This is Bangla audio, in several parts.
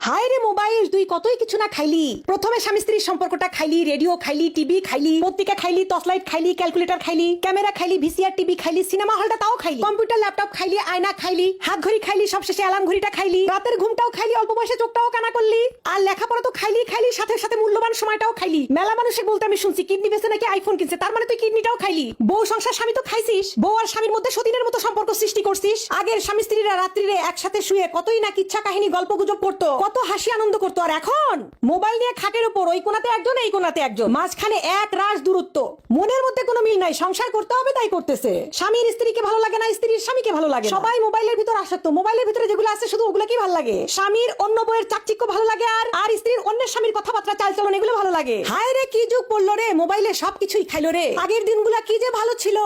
হায় রে মোবাইল, তুই কতই কিছু না খাইলি। প্রথমে স্বামী স্ত্রীর সম্পর্কটা খাইলি, রেডিও খাইলি, টিভি খাইলি, পত্রিকা খাইলি, টর্চ লাইট খাইলি, ক্যালকুলেটর খাইলি, ক্যামেরা খাইলি, ভিসিআর টিভি খাইলি, সিনেমা হলটা তাও খাইলি, কম্পিউটার ল্যাপটপ খাইলি, আয়না খাইলি, হাত ঘড়ি খাইলি, সবশেষে অ্যালার্ম ঘড়িটা খাইলি, রাতের ঘুমটাও খাইলি, অল্প বয়সে চোখটাও কানা করলি, আর লেখাপড়া তো খাইলি খাইলি, সাথে সাথে মূল্যবান সময়টাও খাইলি। মেলা মানুষে বলতে আমি শুনছি কিডনি বেঁচে নাকি আইফোন কিনছে, তার মানে তুই কিডনিটাও খাইলি। বউ সংসার স্বামী তো খাইছিস, বউ আর স্বামীর মধ্যে সতীনের মতো সম্পর্ক সৃষ্টি করছিস। আগের স্বামী স্ত্রীরা রাত্রিরে একসাথে শুয়ে কতই না কিচ্ছা কাহিনী গল্প গুজব করতো, কত হাসি আনন্দ করতো। আর এখন মোবাইল নিয়ে খাটের উপর ওই কোনাতে একজন এই কোনাতে একজন, মাঝখানে এক রাশ দূরত্ব, মনের মধ্যে কোনো মিল নাই। সংসার করতে হবে তাই করতেছে। স্বামীর স্ত্রীকে ভালো লাগে না, স্ত্রীর স্বামীকে ভালো লাগে। সবাই মোবাইলের ভিতর আসক্ত, মোবাইলের ভিতরে যেগুলো আছে শুধু ওগুলো কি ভালো লাগে। স্বামীর অন্য বইয়ের চাকচিক্য ভালো লাগে, আর স্ত্রীর অন্যের স্বামীর কথাবার্তা চালচলন এগুলো ভালো লাগে। হায় রে কি যুগ পড়লো রে, মোবাইলে সবকিছুই খাইলো রে। আগের দিনগুলা কি যে ভালো ছিল।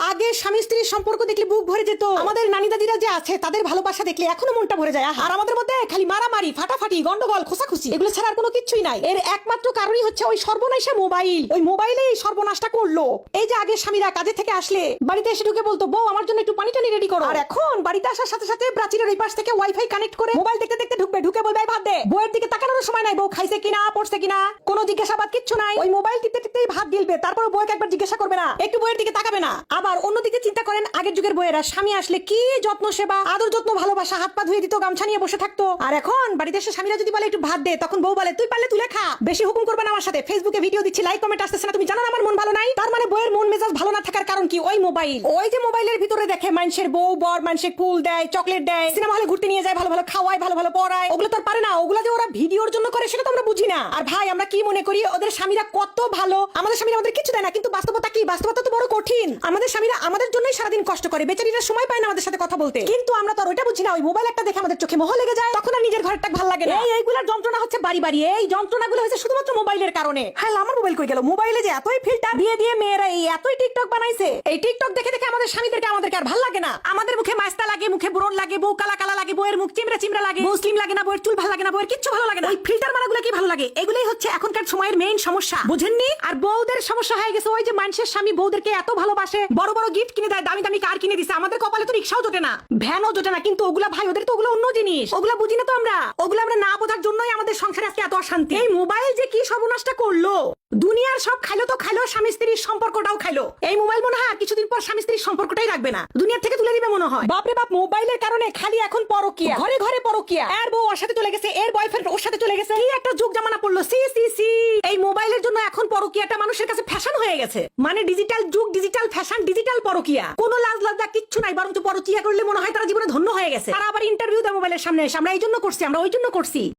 আগে স্বামী স্ত্রীর সম্পর্ক দেখলে বুক ভরে যেত। আমাদের নানি দাদিরা যে আছে তাদের ভালোবাসা দেখলে এখনো মনটা ভরে যায়। আর আমাদের মধ্যে খালি মারামারি, ফাটাফাটি, গন্ডগোল, খোসাখুসি, এগুলো ছাড়া আর কোনো কিছুই নাই। এর একমাত্র কারণই হচ্ছে ওই সর্বনাশা মোবাইল। ওই মোবাইলেই সর্বনাশটা করলো। এই যে আগে স্বামীরা কাজে থেকে আসলে বাড়িতে এসে ঢুকে বলতো, বউ আমার জন্য একটু পানি টানি রেডি করো। আর এখন বাড়িতে আসার সাথে সাথে প্রাচীরের ওই পাশ থেকে ওয়াইফাই কানেক্ট করে মোবাইল দেখতে দেখতে ঢুকবে, ঢুকে বলবে ভাত দে। বউয়ের দিকে তাকানোর সময় নাই, বউ খাইছে কিনা, পড়ছে কিনা, কোনো জিজ্ঞাসাবাদ কিচ্ছু নাই। ওই মোবাইল টিপতে টিপতেই ভাত গিলবে, তারপর বউকে একবার জিজ্ঞাসা করবে না, একটু বউয়ের দিকে তাকাবে না। আবার অন্যদিকে চিন্তা করেন আগের যুগের বউয়েরা স্বামী আসলে কি যত্ন সেবা, আদর যত্ন, ভালোবাসা, হাত পা ধুয়ে দিত, গামছা নিয়ে বসে থাকতো। আর এখন বাড়িতে এসে স্বামীরা যদি বলে একটু ভাত দে, তখন বউ বলে তুই পারলে তুলে খা, বেশি হুকুম করবে না আমার সাথে। ফেসবুকে ভিডিও দিচ্ছি, লাইক কমেন্ট আসতেছে না, তুমি জানো না আমার মন ভালো নাই। তার মানে বউয়ের মন মেজাজ ভালো না থাকার কারণ কি? ওই মোবাইল। ওই যে মোবাইলের ভিতরে দেখে মানুষের বউ বর মানুষের ফুল দেয়, চকলেট দেয়, সিনেমা হলে ঘুরতে নিয়ে যায়, ভালো ভালো খাওয়ায়, ভালো ভালো পড়ায়, ওগুলো তো পারে না। ওগুলো যে ওরা ভিডিওর জন্য করে সেটা তো আমরা বুঝি না। আর ভাই আমরা কি মনে করি ওদের স্বামীরা কত ভালো, আমাদের স্বামীরা আমাদের কিছু দেয় না। কিন্তু বাস্তবতা কি? বাস্তবতা তো বড় কঠিন। আমাদের স্বামীরা আমাদের জন্যই সারাদিন কষ্ট করে, বেচারিরা সময় পায় না আমাদের সাথে কথা বলতে। কিন্তু আমরা তো ওইটা বুঝি না। ওই মোবাইল একটা দেখে আমাদের চোখে মোহ লেগে যায়, তখন আর নিজের ঘরটা ভালো লাগে না। এইগুলোর যন্ত্রণা হচ্ছে বাড়ি বাড়ি। এই যন্ত্রণাগুলো হচ্ছে শুধুমাত্র মোবাইলের কারণে। হ্যাঁ, আমার মোবাইল কই গেল? মোবাইলে যে এতই ফিল্টার দিয়ে দিয়ে মেয়েরা এই এতই টিকটক বানাইছে, এই টিকটক দেখে দেখে আমাদের স্বামীদেরকে আমাদেরকে আর ভালো লাগে না। আমাদের মুখে মাস্তা লাগে, মুখে ব্রণ লাগে, বউ কালা কালা লাগে, বউয়ের মুখ চিমড়া চিমড়া লাগে, মুসলিম লাগে না, বউয়ের চুল ভালো লাগে না, বউয়ের কিচ্ছু ভালো লাগে না। ওই ফিল্টার মারাগুলো কি ভালো লাগে? এগুলোই হচ্ছে এখনকার সময়ের মেইন সমস্যা, বুঝেননি? আর বউদের সমস্যা হয়ে গেছে ওই যে মানুষের স্বামী বউদেরকে এত ভালোবাসে, বড় বড় গিফট কিনে দেয়, দামি দামি কার কিনে দিছে। আমাদের কপালে তো রিক্সাও জোটে না, ভ্যানও জোটে না। কিন্তু ওগুলা ভাই ওদের তো ওগুলো অন্য জিনিস, ওগুলা বুঝি না তো আমরা। ওগুলো আমরা না বোঝার জন্যই আমাদের সংসারে আজকে এত অশান্তি। এই মোবাইল যে কি সর্বনাশটা করলো। দুনিয়ার সব খাইলো তো খাইলো, স্বামী স্ত্রীর সম্পর্কটাও খাইলো। এই মোবাইল মনে হয় কিছুদিন পর স্বামী স্ত্রীর সম্পর্কটাই রাখবে না, দুনিয়ার থেকে তুলে দিবে মনে হয়। বাপরে বাপ, মোবাইলের কারণে খালি এখন পরকিয়া, ঘরে ঘরে পরকিয়া। এর বউ ওর সাথে চলে গেছে, এর বয়ফ্রেন্ড ওর সাথে চলে গেছে। কি একটা যুগ জামানা পড়লো। সি সি সি। এই মোবাইলের জন্য এখন পরকিয়াটা মানুষের কাছে ফ্যাশন হয়ে গেছে। মানে ডিজিটাল যুগ, ডিজিটাল ফ্যাশন, ডিজিটাল পরকিয়া। কোনো লাজ লজ্জা কিচ্ছু নাই, বরঞ্চ পরকিয়া করলে মনে হয় তারা জীবনে ধন্য হয়ে গেছে। তারা আবার ইন্টারভিউ দেয় মোবাইলের সামনে এসে, আমরা এই জন্য করছি, আমরা ওই জন্য করছি।